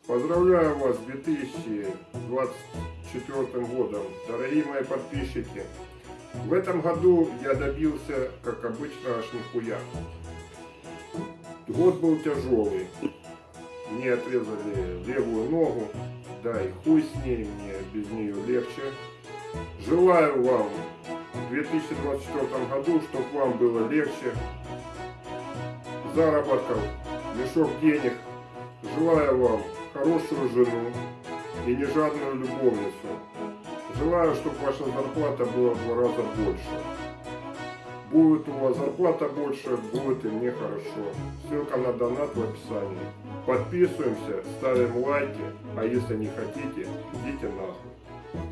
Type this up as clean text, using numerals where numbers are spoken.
Поздравляю вас с 2024 годом, дорогие мои подписчики. В этом году я добился, как обычно, аж нихуя. Год был тяжелый. Мне отрезали левую ногу, да и хуй с ней, мне без нее легче. Желаю вам в 2024 году, чтобы вам было легче, заработков, мешок денег. Желаю вам хорошую жену и нежадную любовницу. Желаю, чтобы ваша зарплата была в 2 раза больше. Будет у вас зарплата больше, будет и мне хорошо. Ссылка на донат в описании. Подписываемся, ставим лайки, а если не хотите, идите нахуй.